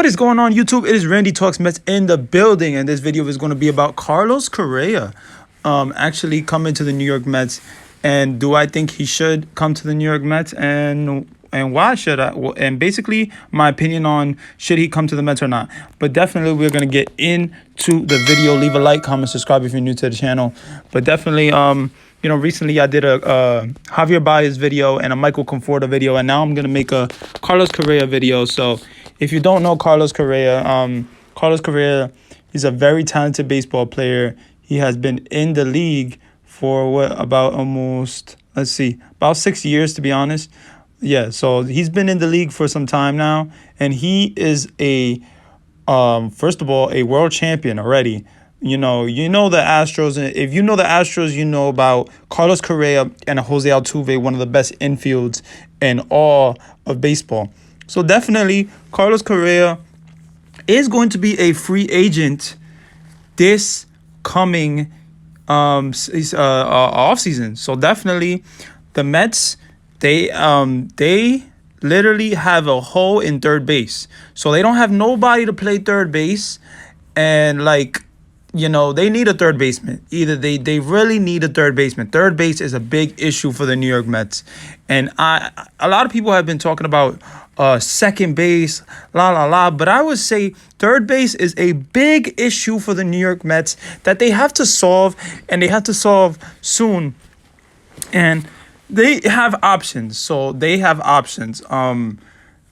What is going on, YouTube? It is RandyTalksMets in the building, and this video is going to be about Carlos Correa actually coming to the New York Mets. And do I think he should come to the New York Mets, and why should I? And basically, my opinion on should he come to the Mets or not. But definitely, we're going to get into the video. Leave a like, comment, subscribe if you're new to the channel. But definitely, recently I did a Javier Bias video and a Michael Conforto video, and now I'm going to make a Carlos Correa video. So if you don't know Carlos Correa is a very talented baseball player. He has been in the league for about 6 years, to be honest. Yeah, so he's been in the league for some time now, and he is first of all, a world champion already. You know the Astros. If you know the Astros, you know about Carlos Correa and Jose Altuve, one of the best infields in all of baseball. So definitely, Carlos Correa is going to be a free agent this coming off season. So definitely, the Mets they literally have a hole in third base. So they don't have nobody to play third base, and they need a third baseman. They really need a third baseman. Third base is a big issue for the New York Mets. And a lot of people have been talking about second base, but I would say third base is a big issue for the New York Mets that they have to solve, and they have to solve soon. And they have options. So they have options.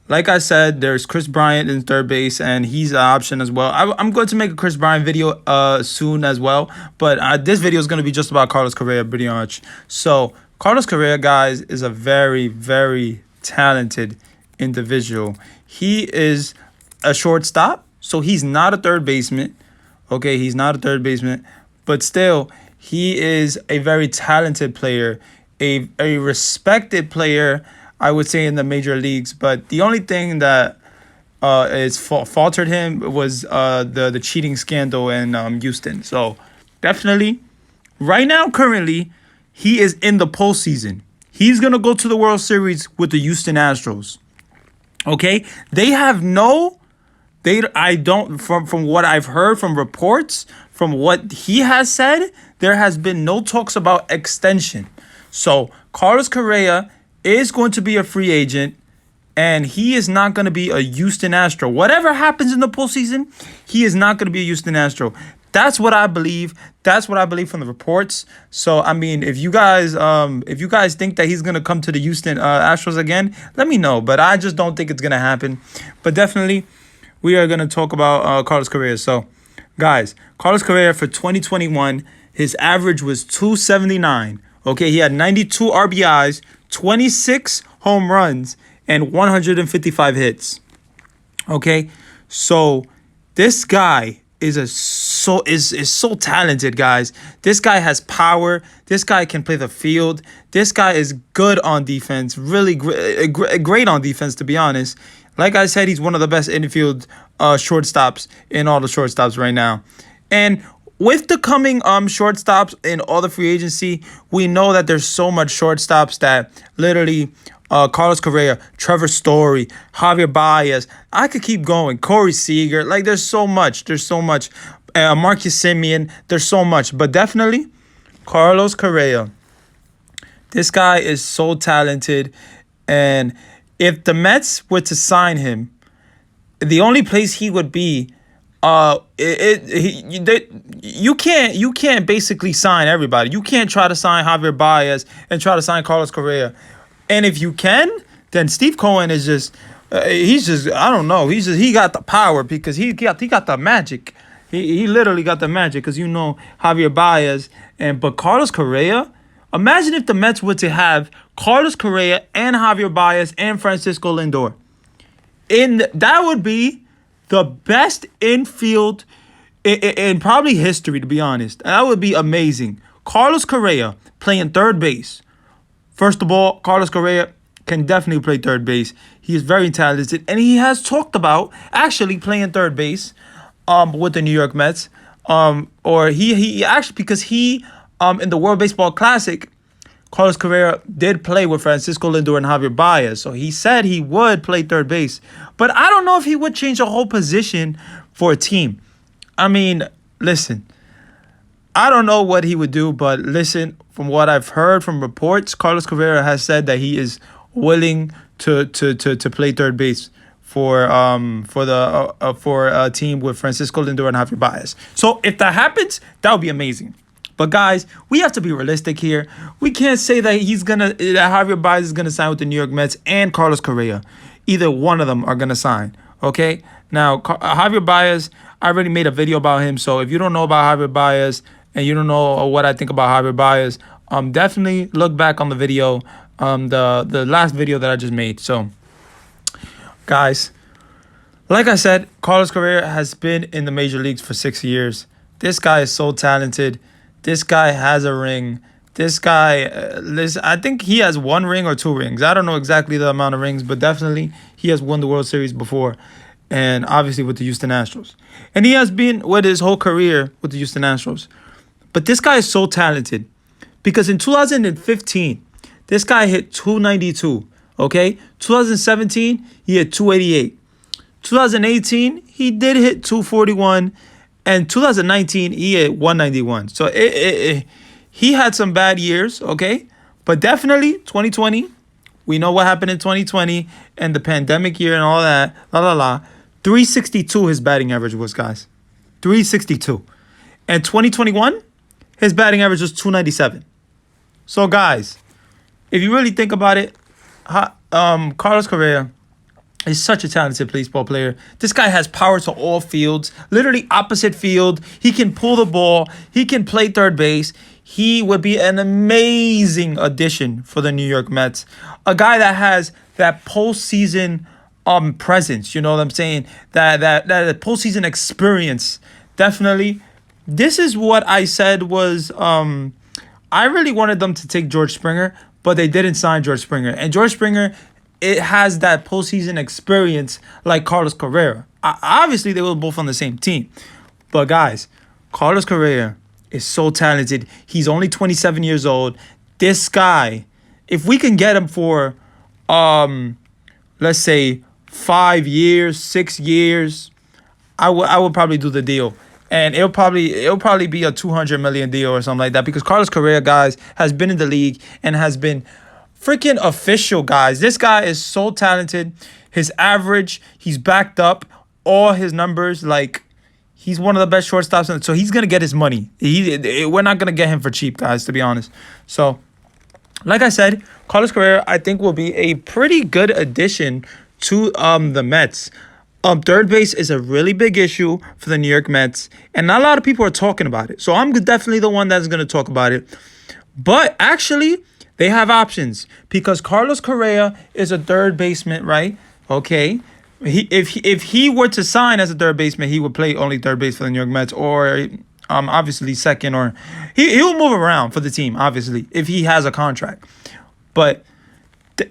Like I said, there's Chris Bryant in third base, and he's an option as well. I'm going to make a Chris Bryant video soon as well, but this video is going to be just about Carlos Correa pretty much. So Carlos Correa, guys, is a very, very talented individual. He is a shortstop, so he's not a third baseman. Okay, he's not a third baseman, but still, he is a very talented player, a respected player, I would say, in the major leagues. But the only thing that faltered him was the cheating scandal in Houston. So definitely, right now, currently, he is in the postseason. He's gonna go to the World Series with the Houston Astros. Okay, from what I've heard from reports, from what he has said, there has been no talks about extension. So Carlos Correa is going to be a free agent, and he is not going to be a Houston Astro. Whatever happens in the postseason, he is not going to be a Houston Astro. That's what I believe. That's what I believe from the reports. So, I mean, if you guys think that he's going to come to the Houston Astros again, let me know. But I just don't think it's going to happen. But definitely, we are going to talk about Carlos Correa. So, guys, Carlos Correa for 2021, his average was 279. Okay, he had 92 RBIs, 26 home runs, and 155 hits. Okay, so this guy is so talented, guys. This guy has power. This guy can play the field. This guy is good on defense, really great on defense, to be honest. Like I said, he's one of the best infield shortstops in all the shortstops right now. And with the coming shortstops in all the free agency, we know that there's so much shortstops that literally Carlos Correa, Trevor Story, Javier Bias, I could keep going, Corey Seager, there's so much. Marcus Semien, there's so much. But definitely, Carlos Correa, this guy is so talented. And if the Mets were to sign him, the only place he would be, you can't basically sign everybody. You can't try to sign Javier Bias and try to sign Carlos Correa. And if you can, then Steve Cohen is just I don't know. He got the power because he got the magic. He literally got the magic because Javier Bias but Carlos Correa. Imagine if the Mets were to have Carlos Correa and Javier Bias and Francisco Lindor. That would be the best infield in probably history, to be honest. That would be amazing. Carlos Correa playing third base. First of all, Carlos Correa can definitely play third base. He is very talented, and he has talked about actually playing third base with the New York Mets. Or he actually, because he in the World Baseball Classic, Carlos Correa did play with Francisco Lindor and Javier Bias, so he said he would play third base. But I don't know if he would change the whole position for a team. I mean, listen, I don't know what he would do, but listen, from what I've heard from reports, Carlos Correa has said that he is willing to play third base for a team with Francisco Lindor and Javier Bias. So if that happens, that would be amazing. But guys, we have to be realistic here. We can't say that Javier Bias is gonna sign with the New York Mets and Carlos Correa. Either one of them are gonna sign. Okay. Now Javier Bias, I already made a video about him. So if you don't know about Javier Bias and you don't know what I think about Javier Bias, definitely look back on the video, the last video that I just made. So, guys, like I said, Carlos Correa has been in the major leagues for 6 years. This guy is so talented. This guy has a ring. This guy, I think he has 1 ring or 2 rings. I don't know exactly the amount of rings, but definitely he has won the World Series before. And obviously with the Houston Astros. And he has been with his whole career with the Houston Astros. But this guy is so talented. Because in 2015, this guy hit 292. Okay? 2017, he hit 288. 2018, he did hit 241. And 2019, he hit 191. So he had some bad years, okay? But definitely 2020, we know what happened in 2020 and the pandemic year and all that, 362 his batting average was, guys. 362. And 2021, his batting average was 297. So, guys, if you really think about it, Carlos Correa is such a talented baseball player. This guy has power to all fields, literally opposite field. He can pull the ball. He can play third base. He would be an amazing addition for the New York Mets. A guy that has that postseason presence, you know what I'm saying? That postseason experience. Definitely. This is what I said was I really wanted them to take George Springer, but they didn't sign George Springer. And George Springer, it has that postseason experience like Carlos Correa. Obviously, they were both on the same team. But guys, Carlos Correa is so talented. He's only 27 years old. This guy, if we can get him for, let's say, 5 years, 6 years, I would probably do the deal. And it'll probably be a $200 million deal or something like that, because Carlos Correa, guys, has been in the league and has been freaking official, guys. This guy is so talented. His average, he's backed up all his numbers. Like, he's one of the best shortstops. So he's going to get his money. We're not going to get him for cheap, guys, to be honest. So, like I said, Carlos Correa, I think, will be a pretty good addition to the Mets. Third base is a really big issue for the New York Mets. And not a lot of people are talking about it. So I'm definitely the one that's going to talk about it. But actually, they have options, because Carlos Correa is a third baseman, right? Okay. If he were to sign as a third baseman, he would play only third base for the New York Mets, or obviously second, or he'll move around for the team, obviously, if he has a contract. But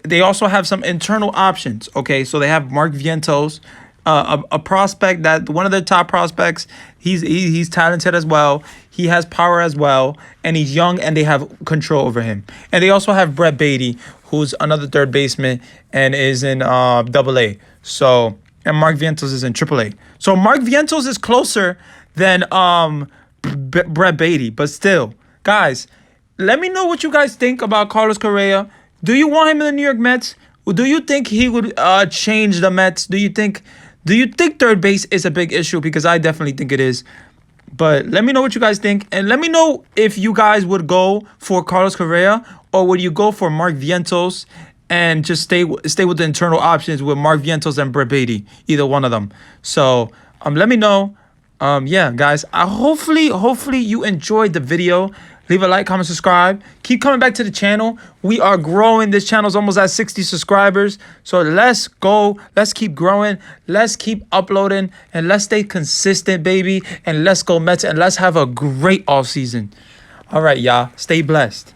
they also have some internal options, okay? So they have Mark Vientos, a prospect that one of their top prospects. He's talented as well. He has power as well, and he's young, and they have control over him. And they also have Brett Beatty, who's another third baseman and is in AA. So, and Mark Vientos is in AAA. So Mark Vientos is closer than Brett Beatty, but still, guys, let me know what you guys think about Carlos Correa. Do you want him in the New York Mets? Or do you think he would change the Mets? Do you think third base is a big issue? Because I definitely think it is. But let me know what you guys think. And let me know if you guys would go for Carlos Correa, or would you go for Mark Vientos and just stay with the internal options with Mark Vientos and Brett Beatty, either one of them. So let me know. Yeah, guys, hopefully you enjoyed the video. Leave a like, comment, subscribe. Keep coming back to the channel. We are growing. This channel is almost at 60 subscribers. So let's go. Let's keep growing. Let's keep uploading. And let's stay consistent, baby. And let's go Mets. And let's have a great offseason. All right, y'all. Stay blessed.